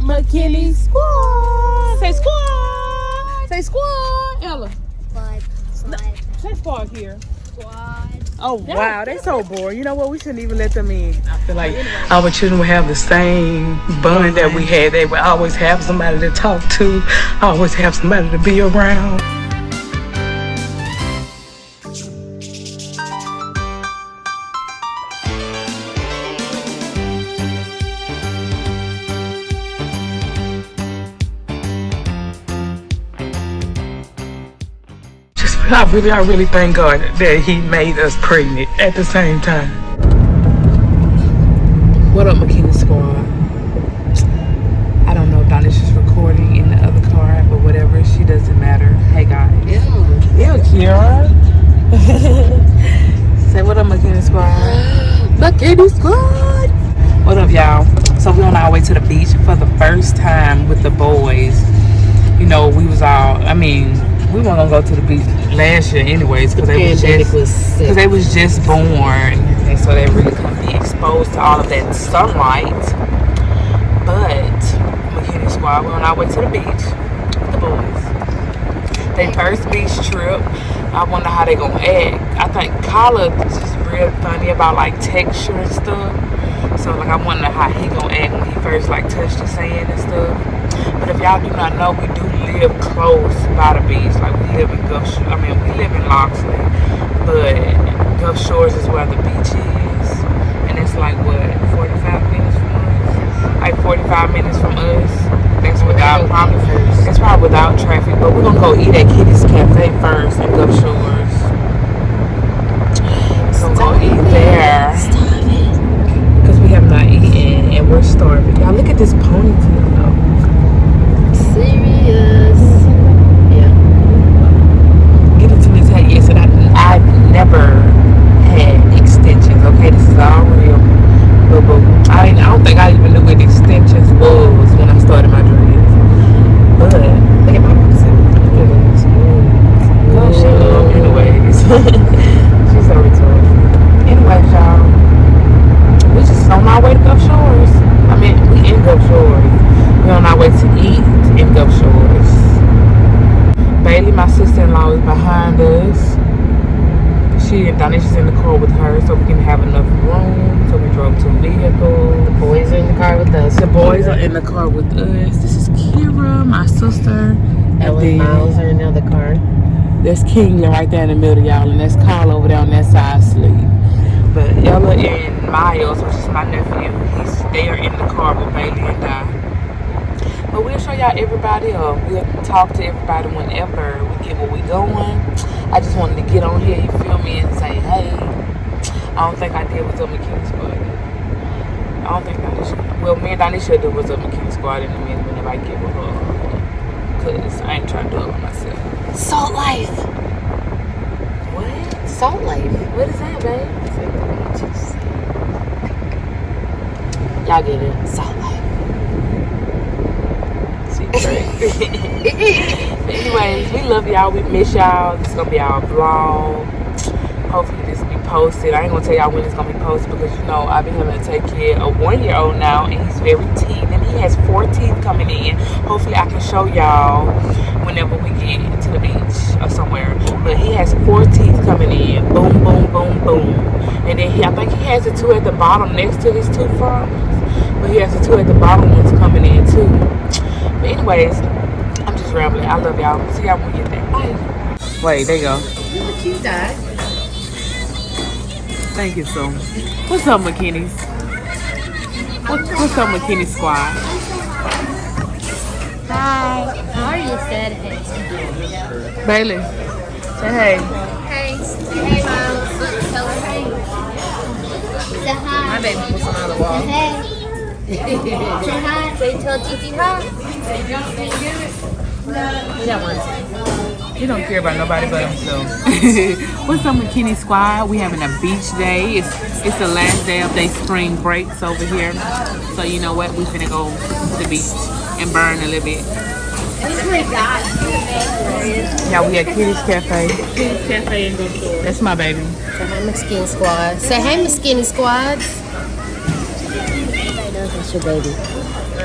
McKinney squad. Say squad. Say squad. Ella. Squad. Say squad here. Squad. Oh wow, they so bored. You know what? We shouldn't even let them in. I feel like our children would have the same bond that we had. They would always have somebody to talk to, always have somebody to be around. I really thank God that He made us pregnant at the same time. What up, McKinney squad? I don't know if Danisha's recording in the other car, but whatever, she doesn't matter. Hey guys. Yeah, Kira. Say what up, McKinney squad? McKinney squad. What up, y'all? So we on our way to the beach for the first time with the boys. You know, we was all, we weren't gonna go to the beach last year anyways because they was just born, and so they really couldn't be exposed to all of that sunlight. But McKinney squad, we're on our way to the beach with the boys. Their first beach trip. I wonder how they gonna act. I think Kyla is just real funny about like texture and stuff. So like I wonder how he gonna act when he first like touched the sand and stuff. But if y'all do not know, we do live close by the beach. Like we live in we live in Loxley, but Gulf Shores is where the beach is, and it's like what 45 minutes from us. Like 45 minutes from us. That's probably without traffic. But we're gonna go eat at Kitty's Cafe first in Gulf Shores. So we're gonna eat there because we have not eaten and we're starving. Y'all look at this ponytail though. Serious. Yeah. Get into this hat. Yes, and I've never had extensions. Okay, this is all real. But I don't think I even knew what extensions was when I started my dreads. But look at my ponytail. Look at this. Girl, shut up. Anyways, she's so retarded. Anyways, y'all, we just on our way to Gulf Shores. We in Gulf Shores. We're on our way to eat in Gulf Shores. Bailey, my sister-in-law, is behind us. She and Danisha's in the car with her, so we can have enough room. So we drove to a vehicle. The boys are in the car with us. The boys are in the car with us. This is Kira, my sister. Ella and Miles are in the other car. That's Kingsley right there in the middle, y'all, and that's Carl over there on that side asleep. But Ella and Miles, which is my nephew, they are in the car with Bailey and I. But we'll show y'all everybody, or we'll talk to everybody whenever we get where we going. I just wanted to get on here, you feel me, and say, hey. I don't think I did what's up McKinney squad. I don't think Danisha. Well, me and Danisha did what's up McKinney squad in a minute whenever I get with her. Because I ain't trying to do it by myself. Salt Life. What? Salt Life. What is that, babe? Y'all get it. Salt Life. Anyways, we love y'all. We miss y'all. This is gonna be our vlog. Hopefully this will be posted. I ain't gonna tell y'all when it's gonna be posted because you know I've been having to take care of a 1-year-old now, and he's very teeth, and he has 4 teeth coming in. Hopefully I can show y'all whenever we get to the beach or somewhere. But he has 4 teeth coming in. Boom, boom, boom, boom. And then I think he has the 2 at the bottom next to his tooth frogs. But he has the 2 at the bottom ones coming in too. But anyways, I'm just rambling. I love y'all. See y'all when we get there. Bye. Wait, there you go. Cute dog. Thank you, so. What's up, McKinney's? What's up, McKinney squad? Hi. How are you? Said hey. Bailey, say hey. Hey. Hey, Miles. Tell her hey. Say hi. My baby was on the wall. Say hey. Say hi. Say tell Gigi hi. We got one. He don't care about nobody but himself. What's up, McKinney squad? We having a beach day. It's the last day of their spring breaks over here. So you know what? We finna go to the beach and burn a little bit. Oh my God. Yeah, we at Kitty's Cafe. Kitty's Cafe in Gulf Shores. That's my baby. Say hi, McKinney squad. Say hey, McKinney squads. Everybody knows that's your baby.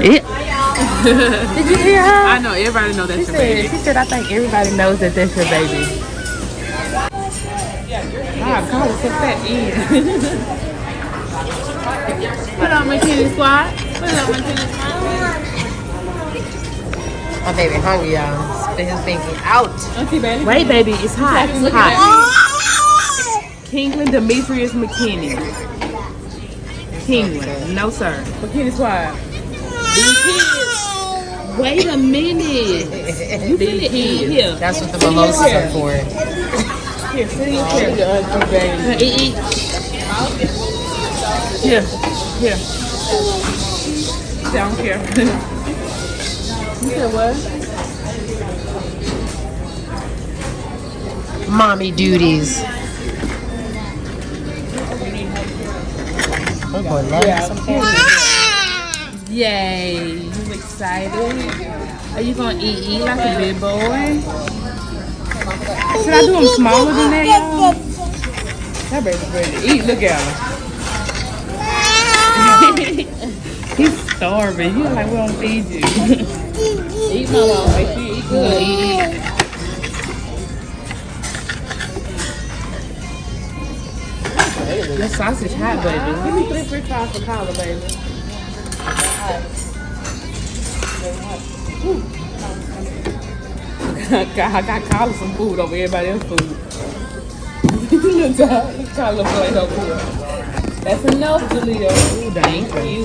Did you hear her? I know, everybody knows that's your baby. She said, I think everybody knows that that's your baby. God, God, it's so fat in. Put on McKinney squad. Put it on McKinney squad. My baby hungry, y'all. Spit his pinky out. Wait, baby, it's hot. It's hot. Kingland Demetrius McKinney. Kingland. No, sir. McKinney squad. These kids. Wait a minute. You these kids. Here. That's what the mimosas are for. Here, sit in your chair. Eat. Here. Down here. You said what? Mommy duties. Oh boy, love some candy. Yay! You excited? Are you gonna eat like a big boy? Should I do them smaller than that, y'all? That baby's ready to eat. Look at him. He's starving. He's like, we don't feed you. Eat, mama. Make sure you eat good. Eat. That sausage hot, baby. Give me 3 French fries for collar, baby. I got collar some food over everybody else's food. Look, collar plate over here. That's enough, Jaleel. Ooh, thank you.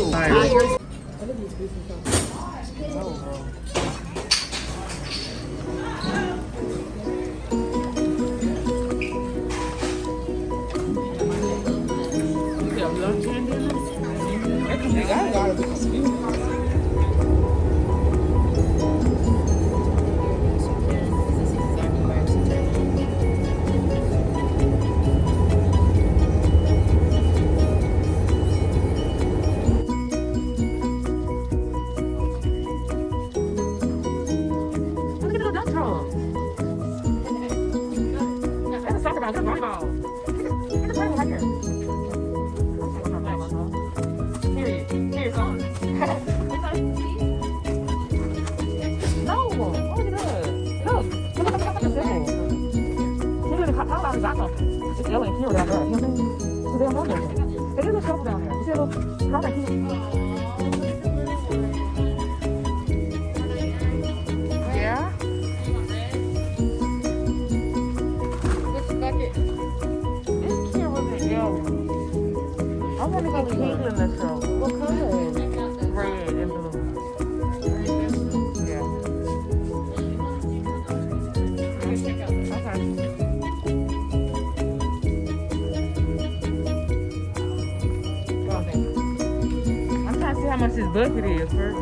How much this bucket is first.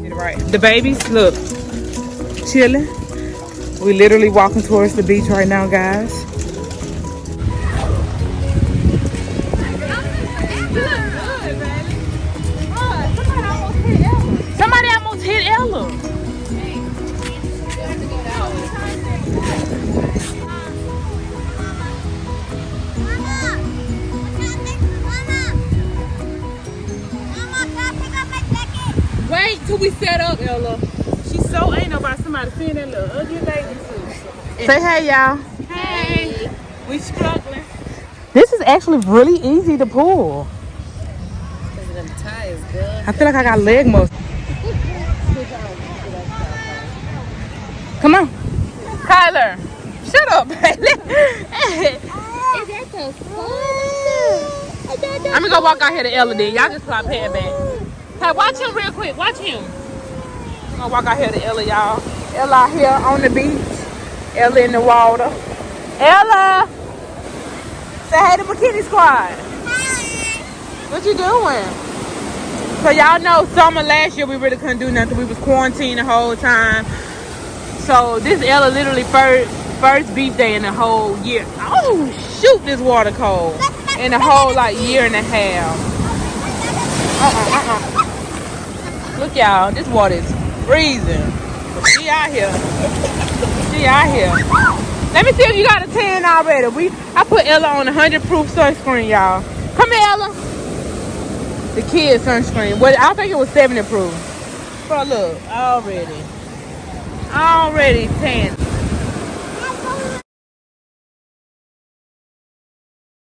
Get it right. The babies, look, chilling. We literally walking towards the beach right now, guys. Wait till we set up, Ella. She's so ain't nobody somebody seeing that little ugly lady too. Say hey, y'all. Hey. We struggling. This is actually really easy to pull. I feel like I got leg muscle. Come on. Kyler. Shut up, baby. Is that the fun? I'm gonna go walk out here to Ella then. Y'all just pop head back. Hey, watch him real quick. Watch him. I'm gonna walk out here to Ella, y'all. Ella out here on the beach. Ella in the water. Ella! Say hey to McKinney Squad. Hi. What you doing? So y'all know summer last year we really couldn't do nothing. We was quarantined the whole time. So this Ella literally first beach day in the whole year. Oh shoot, this water cold. In the whole like year and a half. Look, y'all, this water is freezing. But she out here. She out here. Let me see if you got a tan already. I put Ella on 100 proof sunscreen, y'all. Come here, Ella. The kids sunscreen. Well, I think it was 70 proof. But look, already tan.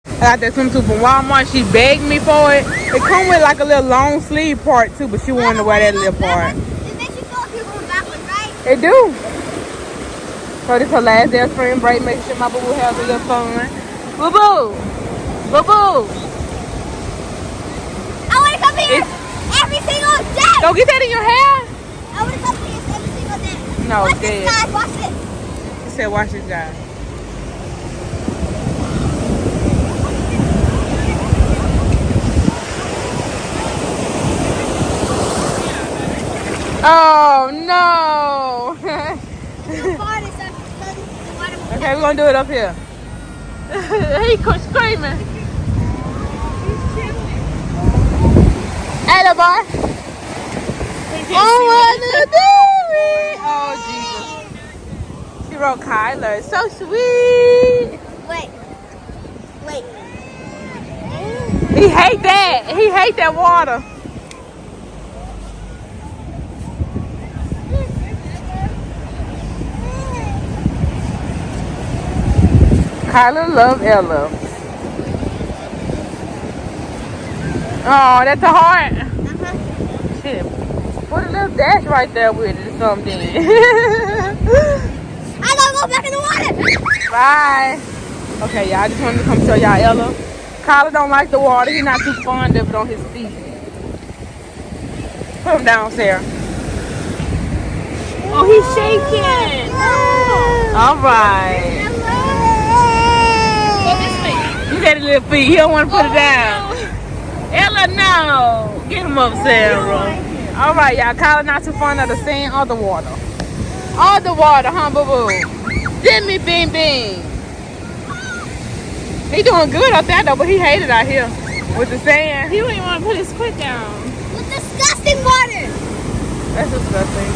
I got that swimsuit from Walmart. She begged me for it. It come with like a little long sleeve part too, but she wanted to wear that little part. It makes you feel like you're going backwards, right? It do. So this is her last day of spring break. Make sure my boo-boo has a little fun. Boo-boo. Boo-boo. I want to come here every single day. Go get that in your hair. I want to come here every single day. No, watch dead. this, guys. Watch this. She said, watch this guy. Oh, no. Okay, we're going to do it up here. He screaming. Hey, little boy. Oh, what to do it? Oh, Jesus. She wrote Kyler. So sweet. Wait. He hate that. He hate that water. Kyler love Ella. Oh, that's a heart. Shit. Put a little dash right there with it or something. I gotta go back in the water. Bye. Okay, y'all, I just wanted to come show y'all Ella. Kyler don't like the water. He's not too fond of it on his feet. Put him down, Sarah. Oh, he's shaking. All right. You got his little feet. He don't want to put it down. Ella, no. Get him up, Sarah. All right, y'all. Kyler not too fond of the sand or the water. All the water, huh, boo-boo? Jimmy Bing Bing. He doing good out there, though, but he hated out here with the sand. He wouldn't want to put his foot down. With disgusting water. That's disgusting.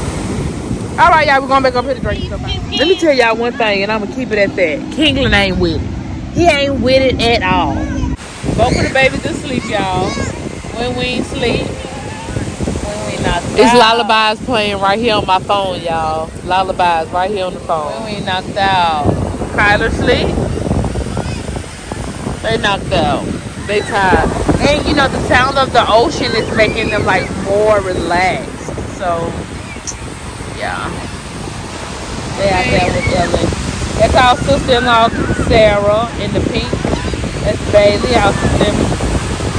All right, y'all. We're going back up here to drink stuff. Let me tell y'all one thing, and I'm going to keep it at that. Kingland ain't with it. He ain't with it at all. Both of the babies to sleep, y'all. When we ain't sleep, when we knocked out. It's lullabies playing right here on my phone, y'all. Lullabies right here on the phone. When we ain't knocked out. Kyler sleep. They knocked out. They tired. And you know, the sound of the ocean is making them like more relaxed. So, yeah. They out there with Ellen. That's our sister-in-law, Sarah, in the pink. That's Bailey, our sister-in-law.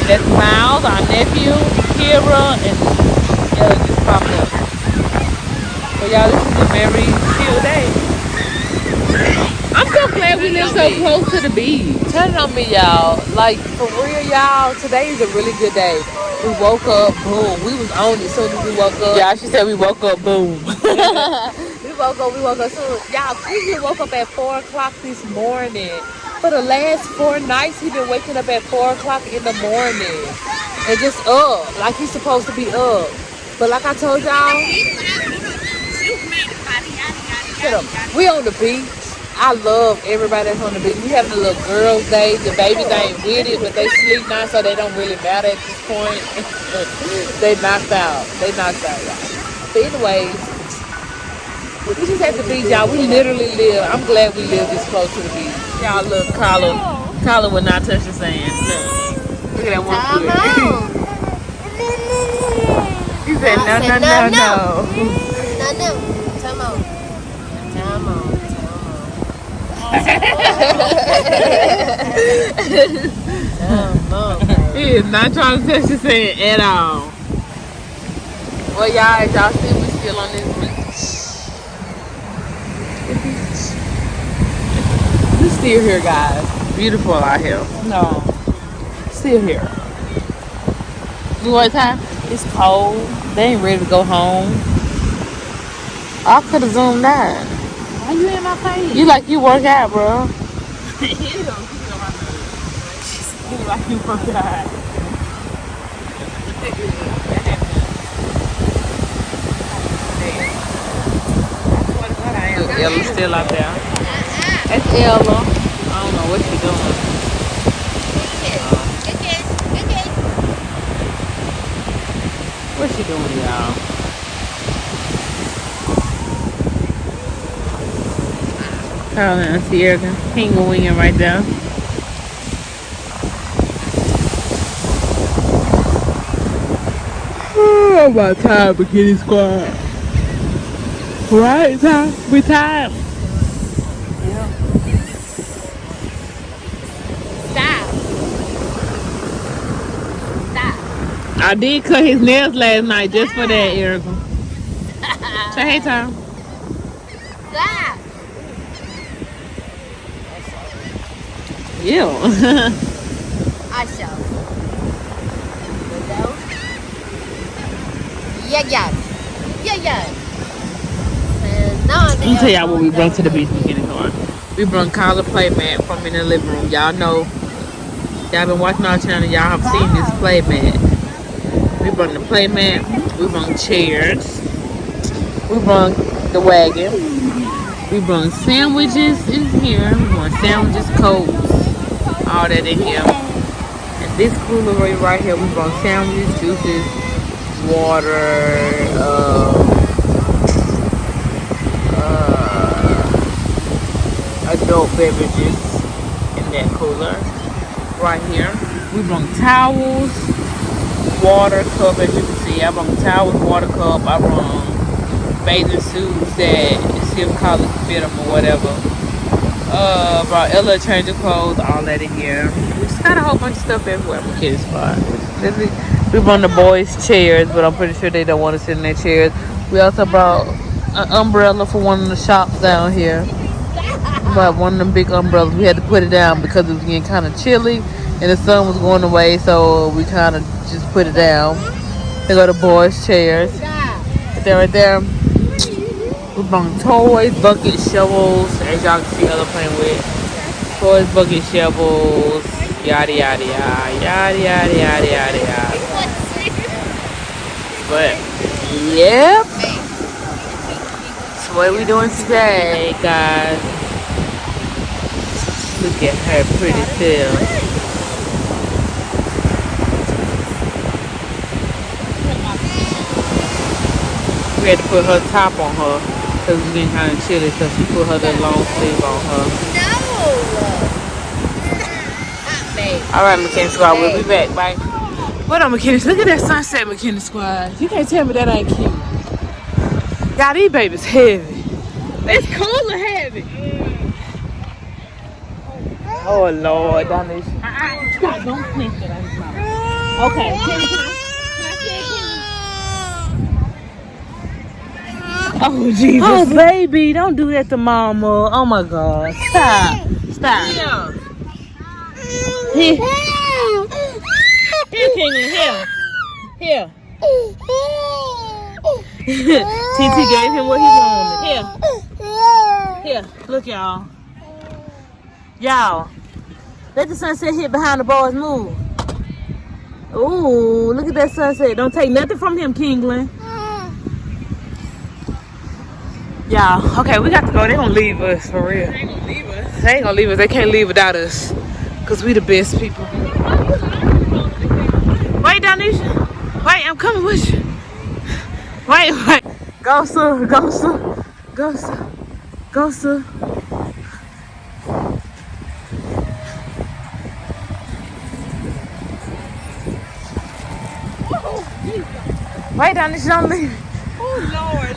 And that's Miles, our nephew, Kira, and Ella just popped up. So y'all, this is a very chill day. I'm so glad we live so close to the beach. Turn it on me, y'all. Like, for real, y'all, today is a really good day. We woke up, boom. We was on it as soon as we woke up. Yeah, she said we woke up, boom. We woke up soon. Y'all, we woke up at 4 o'clock this morning. For the last 4 nights, he been waking up at 4 o'clock in the morning. And just up, like he's supposed to be up. But like I told y'all, shut up. We on the beach. I love everybody that's on the beach. We having a little girls' day. The babies ain't with it, but they sleep now, so they don't really matter at this point. They knocked out. Y'all. But anyways, we just at the beach, y'all. We literally live. I'm glad we live this close to the beach. Y'all, look, Kyler would not touch the sand. Look at that one foot. He said, no. He is not trying to touch the sand at all. Well, y'all, as y'all see, we still on this beach. We still here, guys. Beautiful out here. No, still here. You want time? It's cold. They ain't ready to go home. I could have zoomed out. Why you in my face? You like you work out, bro. You like you work out. Ella's still out there. That's Ella. I don't know what she's doing. What's she doing, y'all? Carl and Auntie Erica. KKINGGMEE right there. Oh, I'm about tired, Bikini Squad. Right, time. We tired. Yeah. Stop. I did cut his nails last night just for that, Erica. Say hey, Tom. Stop. Ew. I shall. Yeah. Let me tell y'all what we brought to the beach beginning on. We brought Kyla playmat from in the living room. Y'all know, y'all been watching our channel, y'all have seen this playmat. We brought the playmat, we brought chairs, we brought the wagon, we brought sandwiches in here, we brought sandwiches, cokes, all that in here. And this cooler right here, we brought sandwiches, juices, water, adult beverages in that cooler right here. We brought towels, water cup, as you can see. I brought towels, water cup. I brought bathing suits that still college fit them or whatever. Brought Ella a change of clothes, all that in here. We just got a whole bunch of stuff everywhere. My kids' spot. We brought the boys chairs, but I'm pretty sure they don't want to sit in their chairs. We also brought an umbrella for one of the shops down here. But one of them big umbrellas, we had to put it down because it was getting kind of chilly and the sun was going away, so we kind of just put it down. They go to boys' chairs. Right there. We brought toys, buckets, shovels, as y'all can see Ella playing with. Toys, buckets, shovels, yada yada yada, yada yada yada yada yada. But yep. So what are we doing today, guys? Look at her pretty self. We had to put her top on her because it was getting kind of chilly, so she put her little long sleeve on her. Alright, McKinney Squad, we'll be back. Bye. What up, McKinney? Look at that sunset, McKinney Squad. You can't tell me that ain't cute. Y'all, these babies heavy. It's cool and heavy. Oh Lord, DIENESHA. God, don't think that I'm sorry. Okay, can I see it? Oh Jesus. Oh baby, don't do that to mama. Oh my God. Stop. Stop. Here. Here, Kingley, here. TT gave him what he wanted. Here, look y'all. Y'all, let the sunset hit behind the boys move. Ooh, look at that sunset. Don't take nothing from him, Kingley. Y'all, okay, we got to go. They gonna leave us, for real. They ain't gonna leave us. They ain't gonna leave us. They can't leave without us. Because we the best people. Wait, DIENESHA. Wait, I'm coming with you. Wait. Go, sir. Wait, DIENESHA, don't leave. Oh,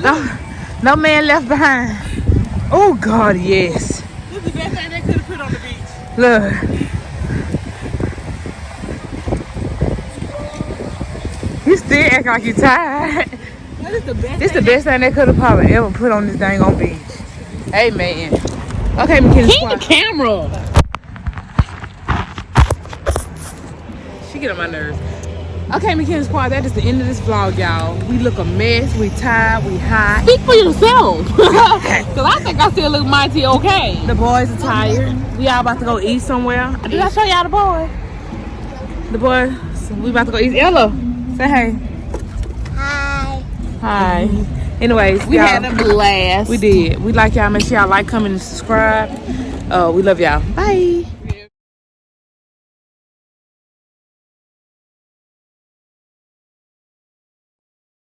Lord. No man left behind. Oh, God, yes. This is the best thing they could have put on the beach. Look. You still act like you tired. That is the best. This is the best thing they could have probably ever put on this dang on beach. Amen. Okay, McKinney Squad. Keep the camera. She get on my nerves. Okay, McKinney Squad, that is the end of this vlog, y'all. We look a mess. We tired. We hot. Speak for yourself. Because I think I still look mighty okay. The boys are tired. We all about to go eat somewhere. Did I show y'all the boys? The boys, we about to go eat. Ella, Say hey. Hi. Hi. Anyways, We y'all, had a blast. we did. We like y'all. Make sure y'all like, comment, and subscribe. We love y'all. Bye.